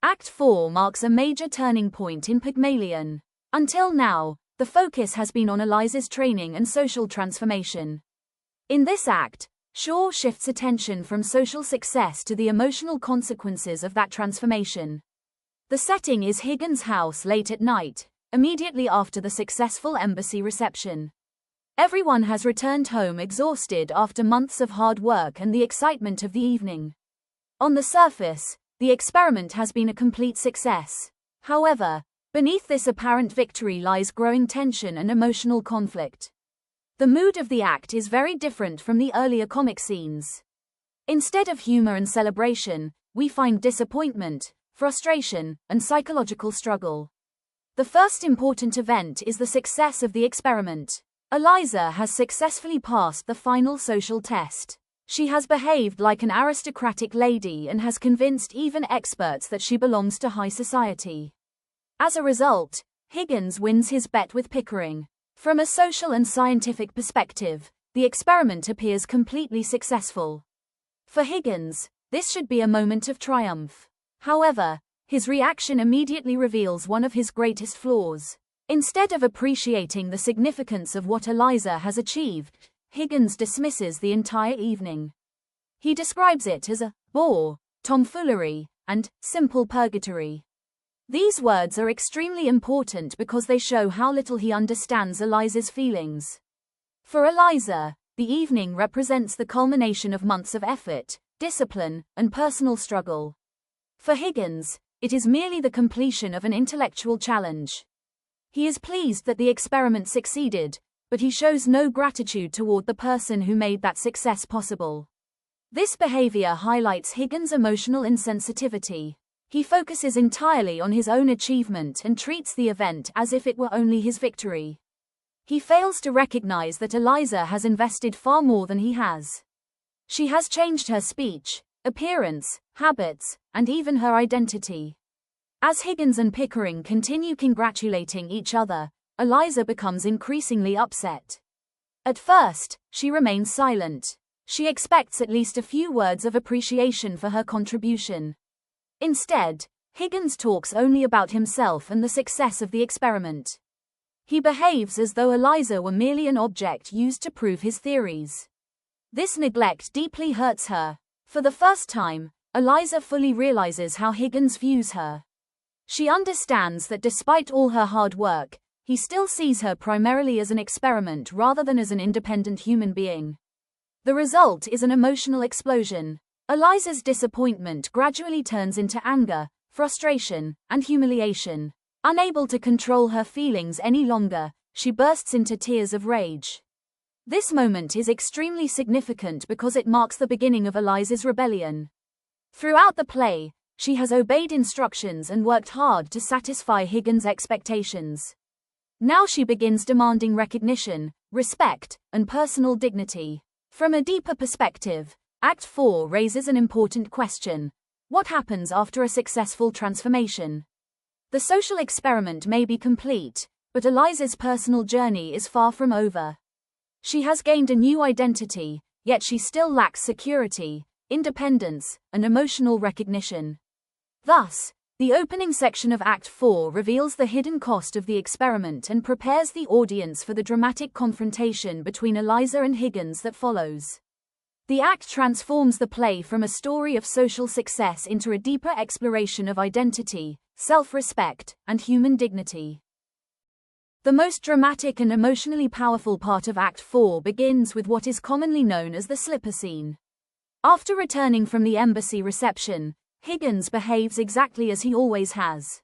Act 4 marks a major turning point in Pygmalion. Until now, the focus has been on Eliza's training and social transformation. In this act, Shaw shifts attention from social success to the emotional consequences of that transformation. The setting is Higgins' house late at night, immediately after the successful embassy reception. Everyone has returned home exhausted after months of hard work and the excitement of the evening. On the surface, the experiment has been a complete success. However, beneath this apparent victory lies growing tension and emotional conflict. The mood of the act is very different from the earlier comic scenes. Instead of humor and celebration, we find disappointment, frustration, and psychological struggle. The first important event is the success of the experiment. Eliza has successfully passed the final social test. She has behaved like an aristocratic lady and has convinced even experts that she belongs to high society. As a result, Higgins wins his bet with Pickering. From a social and scientific perspective, the experiment appears completely successful. For Higgins, this should be a moment of triumph. However, his reaction immediately reveals one of his greatest flaws. Instead of appreciating the significance of what Eliza has achieved, Higgins dismisses the entire evening. He describes it as a bore, tomfoolery, and simple purgatory. These words are extremely important because they show how little he understands Eliza's feelings. For Eliza, the evening represents the culmination of months of effort, discipline, and personal struggle. For Higgins, it is merely the completion of an intellectual challenge. He is pleased that the experiment succeeded, but he shows no gratitude toward the person who made that success possible. This behavior highlights Higgins' emotional insensitivity. He focuses entirely on his own achievement and treats the event as if it were only his victory. He fails to recognize that Eliza has invested far more than he has. She has changed her speech, appearance, habits, and even her identity. As Higgins and Pickering continue congratulating each other, Eliza becomes increasingly upset. At first, she remains silent. She expects at least a few words of appreciation for her contribution. Instead, Higgins talks only about himself and the success of the experiment. He behaves as though Eliza were merely an object used to prove his theories. This neglect deeply hurts her. For the first time, Eliza fully realizes how Higgins views her. She understands that despite all her hard work, he still sees her primarily as an experiment rather than as an independent human being. The result is an emotional explosion. Eliza's disappointment gradually turns into anger, frustration, and humiliation. Unable to control her feelings any longer, she bursts into tears of rage. This moment is extremely significant because it marks the beginning of Eliza's rebellion. Throughout the play, she has obeyed instructions and worked hard to satisfy Higgins' expectations. Now she begins demanding recognition, respect, and personal dignity. From a deeper perspective, Act 4 raises an important question. What happens after a successful transformation? The social experiment may be complete, but Eliza's personal journey is far from over. She has gained a new identity, yet she still lacks security, independence, and emotional recognition. Thus, the opening section of Act 4 reveals the hidden cost of the experiment and prepares the audience for the dramatic confrontation between Eliza and Higgins that follows. The act transforms the play from a story of social success into a deeper exploration of identity, self-respect, and human dignity. The most dramatic and emotionally powerful part of Act 4 begins with what is commonly known as the slipper scene. After returning from the embassy reception, Higgins behaves exactly as he always has.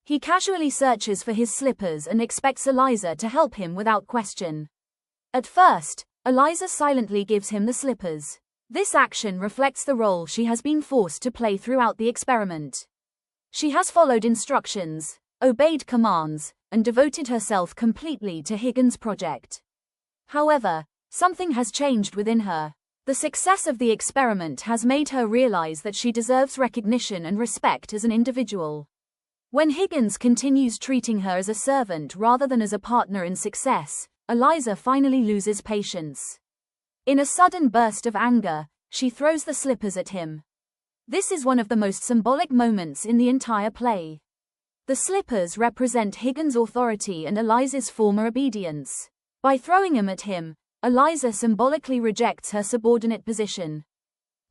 He casually searches for his slippers and expects Eliza to help him without question. At first, Eliza silently gives him the slippers. This action reflects the role she has been forced to play throughout the experiment. She has followed instructions, obeyed commands, and devoted herself completely to Higgins' project. However, something has changed within her. The success of the experiment has made her realize that she deserves recognition and respect as an individual. When Higgins continues treating her as a servant rather than as a partner in success, Eliza finally loses patience. In a sudden burst of anger, she throws the slippers at him. This is one of the most symbolic moments in the entire play. The slippers represent Higgins' authority and Eliza's former obedience. By throwing them at him, Eliza symbolically rejects her subordinate position.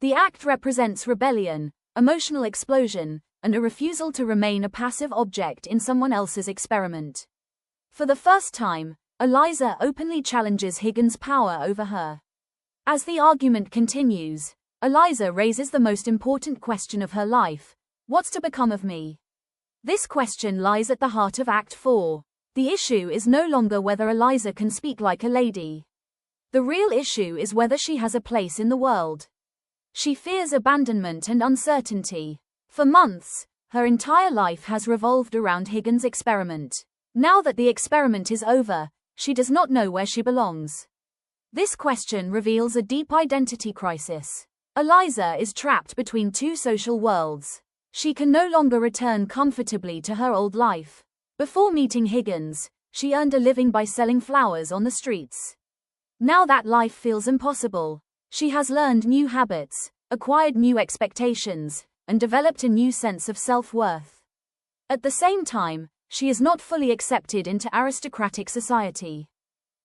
The act represents rebellion, emotional explosion, and a refusal to remain a passive object in someone else's experiment. For the first time, Eliza openly challenges Higgins' power over her. As the argument continues, Eliza raises the most important question of her life: what's to become of me? This question lies at the heart of Act 4. The issue is no longer whether Eliza can speak like a lady. The real issue is whether she has a place in the world. She fears abandonment and uncertainty. For months, her entire life has revolved around Higgins' experiment. Now that the experiment is over, she does not know where she belongs. This question reveals a deep identity crisis. Eliza is trapped between two social worlds. She can no longer return comfortably to her old life. Before meeting Higgins, she earned a living by selling flowers on the streets. Now that life feels impossible. She has learned new habits, acquired new expectations, and developed a new sense of self-worth. At the same time, she is not fully accepted into aristocratic society.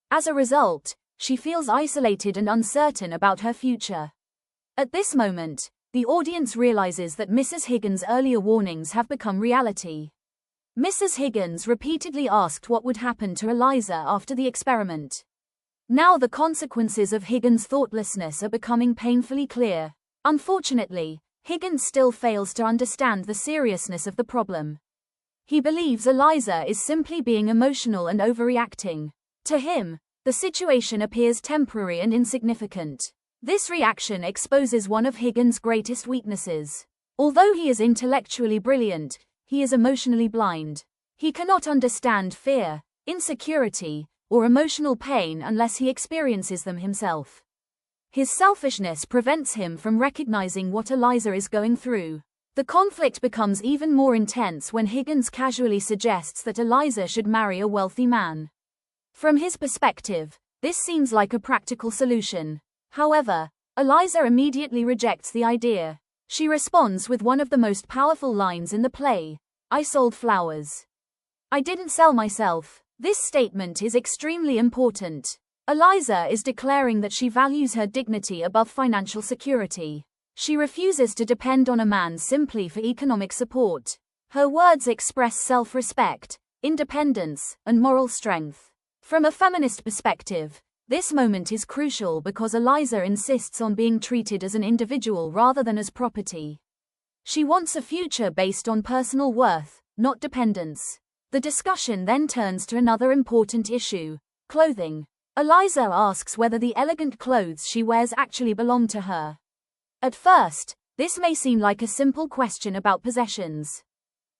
As a result, she feels isolated and uncertain about her future. At this moment, the audience realizes that Mrs. Higgins' earlier warnings have become reality. Mrs. Higgins repeatedly asked what would happen to Eliza after the experiment. Now the consequences of Higgins' thoughtlessness are becoming painfully clear. Unfortunately, Higgins still fails to understand the seriousness of the problem. He believes Eliza is simply being emotional and overreacting. To him, the situation appears temporary and insignificant. This reaction exposes one of Higgins' greatest weaknesses. Although he is intellectually brilliant, he is emotionally blind. He cannot understand fear, insecurity, or emotional pain unless he experiences them himself. His selfishness prevents him from recognizing what Eliza is going through. The conflict becomes even more intense when Higgins casually suggests that Eliza should marry a wealthy man. From his perspective, this seems like a practical solution. However, Eliza immediately rejects the idea. She responds with one of the most powerful lines in the play: "I sold flowers. I didn't sell myself." This statement is extremely important. Eliza is declaring that she values her dignity above financial security. She refuses to depend on a man simply for economic support. Her words express self-respect, independence, and moral strength. From a feminist perspective, this moment is crucial because Eliza insists on being treated as an individual rather than as property. She wants a future based on personal worth, not dependence. The discussion then turns to another important issue: clothing. Eliza asks whether the elegant clothes she wears actually belong to her. At first, this may seem like a simple question about possessions.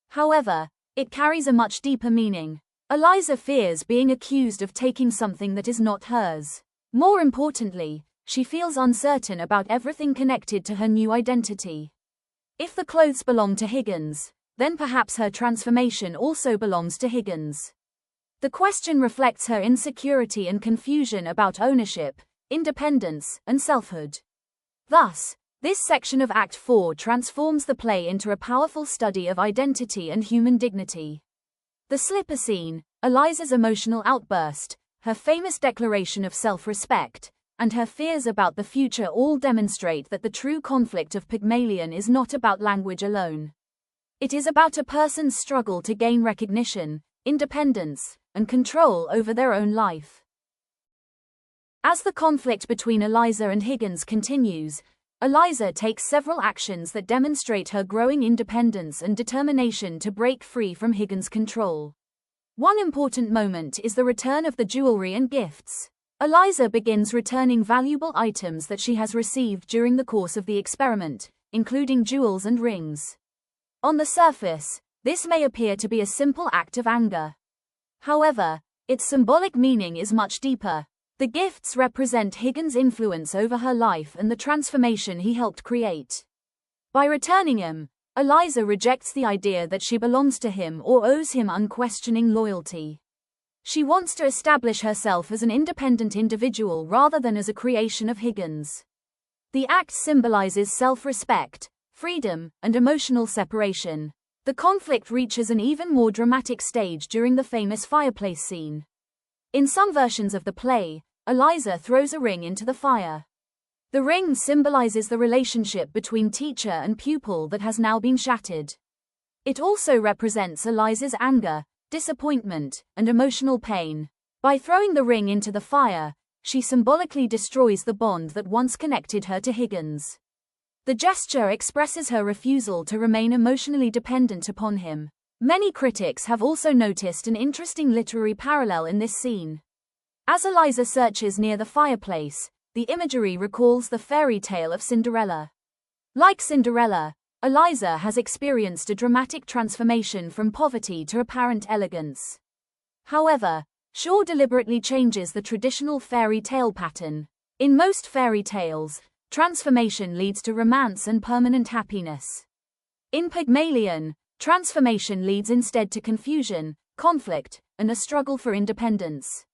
However, it carries a much deeper meaning. Eliza fears being accused of taking something that is not hers. More importantly, she feels uncertain about everything connected to her new identity. If the clothes belong to Higgins, then perhaps her transformation also belongs to Higgins. The question reflects her insecurity and confusion about ownership, independence, and selfhood. Thus, this section of Act 4 transforms the play into a powerful study of identity and human dignity. The slipper scene, Eliza's emotional outburst, her famous declaration of self-respect, and her fears about the future all demonstrate that the true conflict of Pygmalion is not about language alone. It is about a person's struggle to gain recognition, independence, and control over their own life. As the conflict between Eliza and Higgins continues, Eliza takes several actions that demonstrate her growing independence and determination to break free from Higgins' control. One important moment is the return of the jewelry and gifts. Eliza begins returning valuable items that she has received during the course of the experiment, including jewels and rings. On the surface, this may appear to be a simple act of anger. However, its symbolic meaning is much deeper. The gifts represent Higgins' influence over her life and the transformation he helped create. By returning them, Eliza rejects the idea that she belongs to him or owes him unquestioning loyalty. She wants to establish herself as an independent individual rather than as a creation of Higgins. The act symbolizes self-respect, freedom, and emotional separation. The conflict reaches an even more dramatic stage during the famous fireplace scene. In some versions of the play, Eliza throws a ring into the fire. The ring symbolizes the relationship between teacher and pupil that has now been shattered. It also represents Eliza's anger, disappointment, and emotional pain. By throwing the ring into the fire, she symbolically destroys the bond that once connected her to Higgins. The gesture expresses her refusal to remain emotionally dependent upon him. Many critics have also noticed an interesting literary parallel in this scene. As Eliza searches near the fireplace, the imagery recalls the fairy tale of Cinderella. Like Cinderella, Eliza has experienced a dramatic transformation from poverty to apparent elegance. However, Shaw deliberately changes the traditional fairy tale pattern. In most fairy tales, transformation leads to romance and permanent happiness. In Pygmalion, transformation leads instead to confusion, conflict, and a struggle for independence.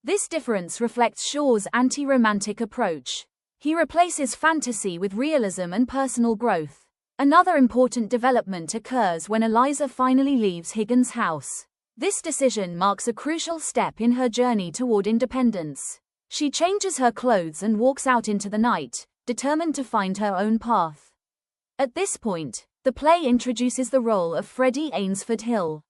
This difference reflects Shaw's anti-romantic approach. He replaces fantasy with realism and personal growth. Another important development occurs when Eliza finally leaves Higgins' house. This decision marks a crucial step in her journey toward independence. She changes her clothes and walks out into the night, determined to find her own path. At this point, the play introduces the role of Freddie Ainsford Hill.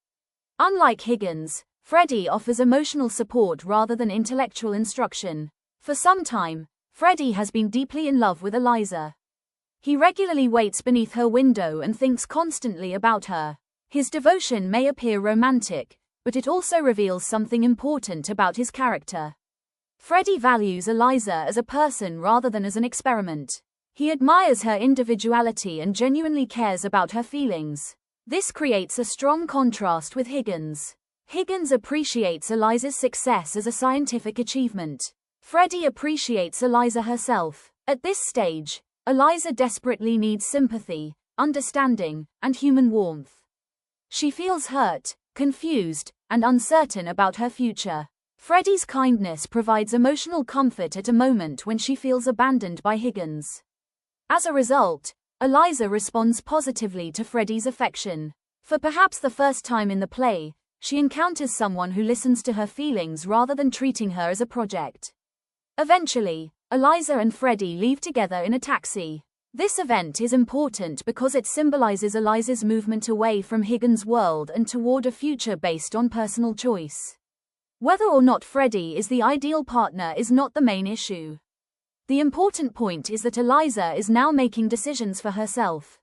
Unlike Higgins, Freddie offers emotional support rather than intellectual instruction. For some time, Freddie has been deeply in love with Eliza. He regularly waits beneath her window and thinks constantly about her. His devotion may appear romantic, but it also reveals something important about his character. Freddie values Eliza as a person rather than as an experiment. He admires her individuality and genuinely cares about her feelings. This creates a strong contrast with Higgins. Higgins appreciates Eliza's success as a scientific achievement. Freddie appreciates Eliza herself. At this stage, Eliza desperately needs sympathy, understanding, and human warmth. She feels hurt, confused, and uncertain about her future. Freddie's kindness provides emotional comfort at a moment when she feels abandoned by Higgins. As a result, Eliza responds positively to Freddie's affection. For perhaps the first time in the play, she encounters someone who listens to her feelings rather than treating her as a project. Eventually, Eliza and Freddie leave together in a taxi. This event is important because it symbolizes Eliza's movement away from Higgins' world and toward a future based on personal choice. Whether or not Freddie is the ideal partner is not the main issue. The important point is that Eliza is now making decisions for herself.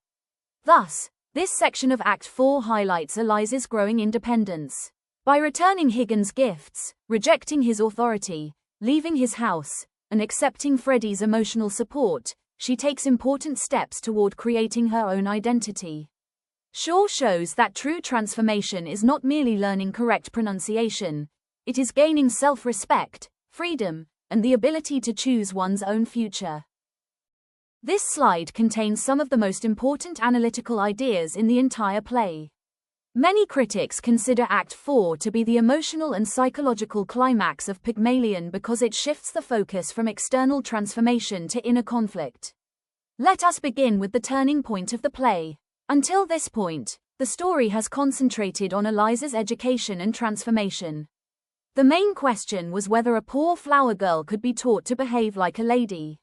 Thus, this section of Act 4 highlights Eliza's growing independence. By returning Higgins' gifts, rejecting his authority, leaving his house, and accepting Freddie's emotional support, she takes important steps toward creating her own identity. Shaw shows that true transformation is not merely learning correct pronunciation, it is gaining self-respect, freedom, and the ability to choose one's own future. This slide contains some of the most important analytical ideas in the entire play. Many critics consider Act 4 to be the emotional and psychological climax of Pygmalion because it shifts the focus from external transformation to inner conflict. Let us begin with the turning point of the play. Until this point, the story has concentrated on Eliza's education and transformation. The main question was whether a poor flower girl could be taught to behave like a lady.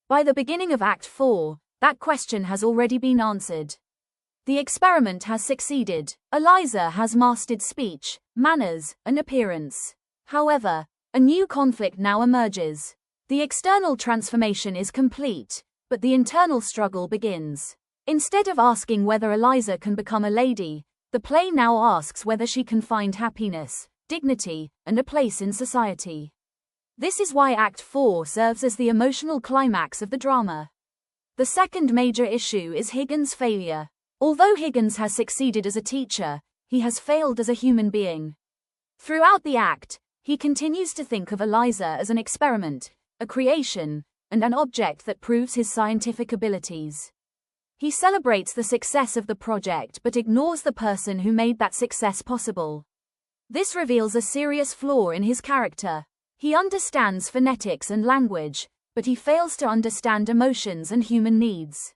By the beginning of Act 4, that question has already been answered. The experiment has succeeded. Eliza has mastered speech, manners, and appearance. However, a new conflict now emerges. The external transformation is complete, but the internal struggle begins. Instead of asking whether Eliza can become a lady, the play now asks whether she can find happiness, dignity, and a place in society. This is why Act 4 serves as the emotional climax of the drama. The second major issue is Higgins' failure. Although Higgins has succeeded as a teacher, he has failed as a human being. Throughout the act, he continues to think of Eliza as an experiment, a creation, and an object that proves his scientific abilities. He celebrates the success of the project but ignores the person who made that success possible. This reveals a serious flaw in his character. He understands phonetics and language, but he fails to understand emotions and human needs.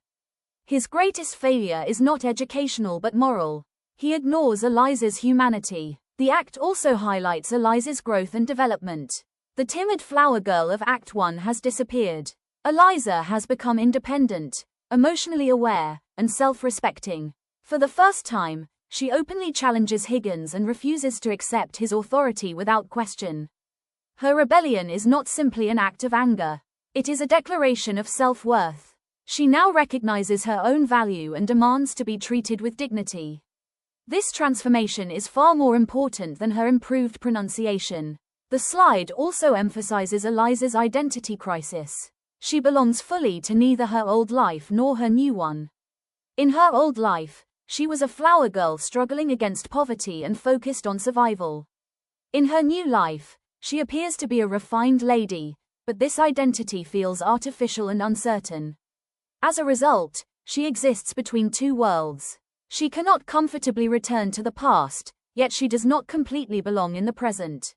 His greatest failure is not educational but moral. He ignores Eliza's humanity. The act also highlights Eliza's growth and development. The timid flower girl of Act 1 has disappeared. Eliza has become independent, emotionally aware, and self-respecting. For the first time, she openly challenges Higgins and refuses to accept his authority without question. Her rebellion is not simply an act of anger. It is a declaration of self-worth. She now recognizes her own value and demands to be treated with dignity. This transformation is far more important than her improved pronunciation. The slide also emphasizes Eliza's identity crisis. She belongs fully to neither her old life nor her new one. In her old life, she was a flower girl struggling against poverty and focused on survival. In her new life, she appears to be a refined lady, but this identity feels artificial and uncertain. As a result, she exists between two worlds. She cannot comfortably return to the past, yet she does not completely belong in the present.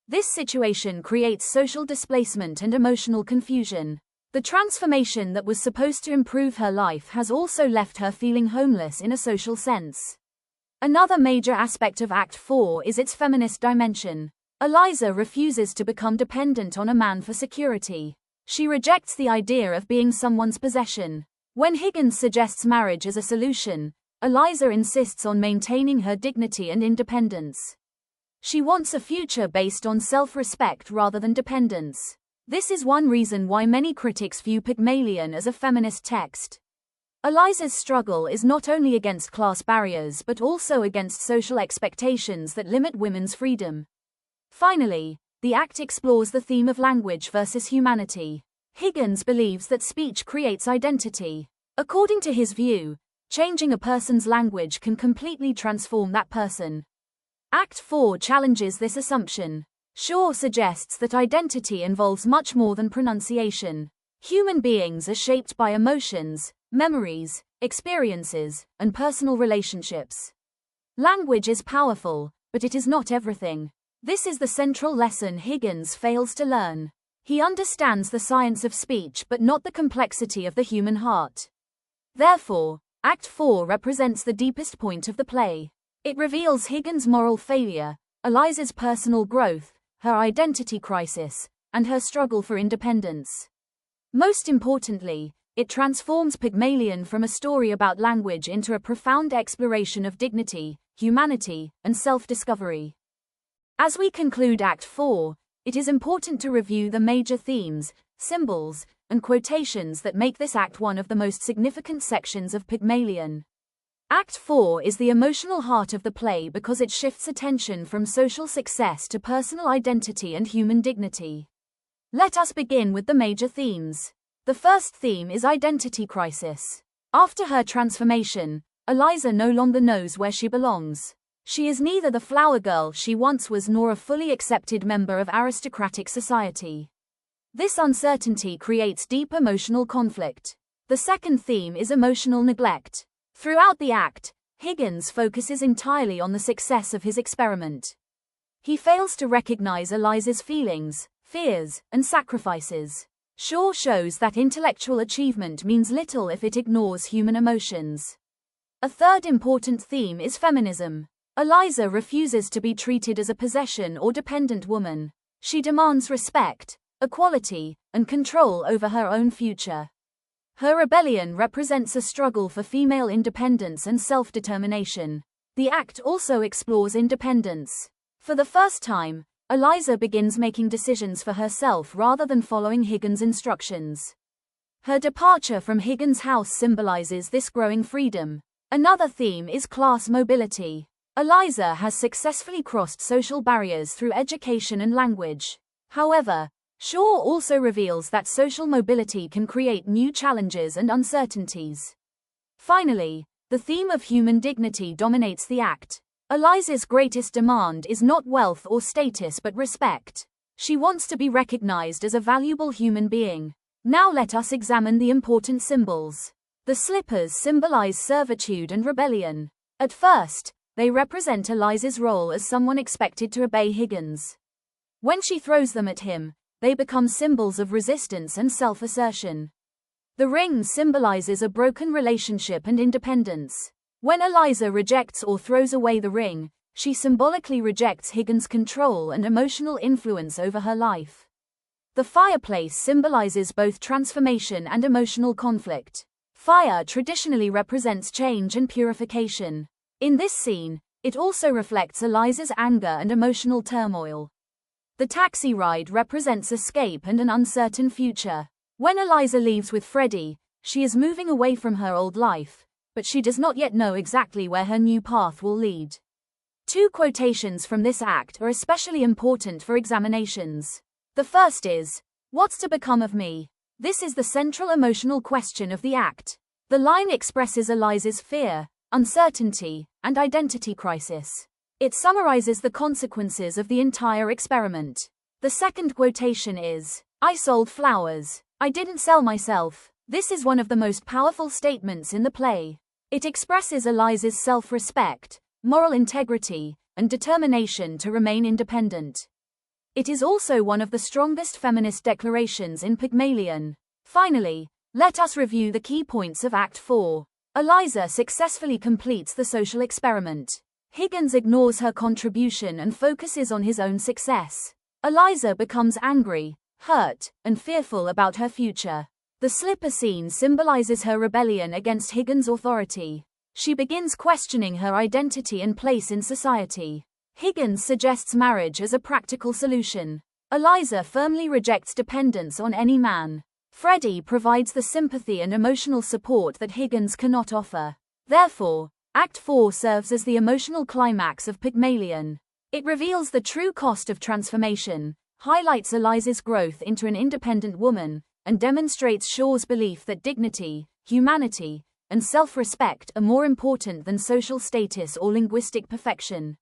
This situation creates social displacement and emotional confusion. The transformation that was supposed to improve her life has also left her feeling homeless in a social sense. Another major aspect of Act 4 is its feminist dimension. Eliza refuses to become dependent on a man for security. She rejects the idea of being someone's possession. When Higgins suggests marriage as a solution, Eliza insists on maintaining her dignity and independence. She wants a future based on self-respect rather than dependence. This is one reason why many critics view Pygmalion as a feminist text. Eliza's struggle is not only against class barriers but also against social expectations that limit women's freedom. Finally, the act explores the theme of language versus humanity. Higgins believes that speech creates identity. According to his view, changing a person's language can completely transform that person. Act 4 challenges this assumption. Shaw suggests that identity involves much more than pronunciation. Human beings are shaped by emotions, memories, experiences, and personal relationships. Language is powerful, but it is not everything. This is the central lesson Higgins fails to learn. He understands the science of speech but not the complexity of the human heart. Therefore, Act 4 represents the deepest point of the play. It reveals Higgins' moral failure, Eliza's personal growth, her identity crisis, and her struggle for independence. Most importantly, it transforms Pygmalion from a story about language into a profound exploration of dignity, humanity, and self-discovery. As we conclude Act 4, it is important to review the major themes, symbols, and quotations that make this act one of the most significant sections of Pygmalion. Act 4 is the emotional heart of the play because it shifts attention from social success to personal identity and human dignity. Let us begin with the major themes. The first theme is identity crisis. After her transformation, Eliza no longer knows where she belongs. She is neither the flower girl she once was nor a fully accepted member of aristocratic society. This uncertainty creates deep emotional conflict. The second theme is emotional neglect. Throughout the act, Higgins focuses entirely on the success of his experiment. He fails to recognize Eliza's feelings, fears, and sacrifices. Shaw shows that intellectual achievement means little if it ignores human emotions. A third important theme is feminism. Eliza refuses to be treated as a possession or dependent woman. She demands respect, equality, and control over her own future. Her rebellion represents a struggle for female independence and self-determination. The act also explores independence. For the first time, Eliza begins making decisions for herself rather than following Higgins' instructions. Her departure from Higgins' house symbolizes this growing freedom. Another theme is class mobility. Eliza has successfully crossed social barriers through education and language. However, Shaw also reveals that social mobility can create new challenges and uncertainties. Finally, the theme of human dignity dominates the act. Eliza's greatest demand is not wealth or status but respect. She wants to be recognized as a valuable human being. Now let us examine the important symbols. The slippers symbolize servitude and rebellion. At first, they represent Eliza's role as someone expected to obey Higgins. When she throws them at him, they become symbols of resistance and self-assertion. The ring symbolizes a broken relationship and independence. When Eliza rejects or throws away the ring, she symbolically rejects Higgins' control and emotional influence over her life. The fireplace symbolizes both transformation and emotional conflict. Fire traditionally represents change and purification. In this scene, it also reflects Eliza's anger and emotional turmoil. The taxi ride represents escape and an uncertain future. When Eliza leaves with Freddie, she is moving away from her old life, but she does not yet know exactly where her new path will lead. Two quotations from this act are especially important for examinations. The first is, "What's to become of me?" This is the central emotional question of the act. The line expresses Eliza's fear, uncertainty, and identity crisis. It summarizes the consequences of the entire experiment. The second quotation is, "I sold flowers. I didn't sell myself." This is one of the most powerful statements in the play. It expresses Eliza's self-respect, moral integrity, and determination to remain independent. It is also one of the strongest feminist declarations in Pygmalion. Finally, let us review the key points of Act 4. Eliza successfully completes the social experiment. Higgins ignores her contribution and focuses on his own success. Eliza becomes angry, hurt, and fearful about her future. The slipper scene symbolizes her rebellion against Higgins' authority. She begins questioning her identity and place in society. Higgins suggests marriage as a practical solution. Eliza firmly rejects dependence on any man. Freddie provides the sympathy and emotional support that Higgins cannot offer. Therefore, Act 4 serves as the emotional climax of Pygmalion. It reveals the true cost of transformation, highlights Eliza's growth into an independent woman, and demonstrates Shaw's belief that dignity, humanity, and self-respect are more important than social status or linguistic perfection.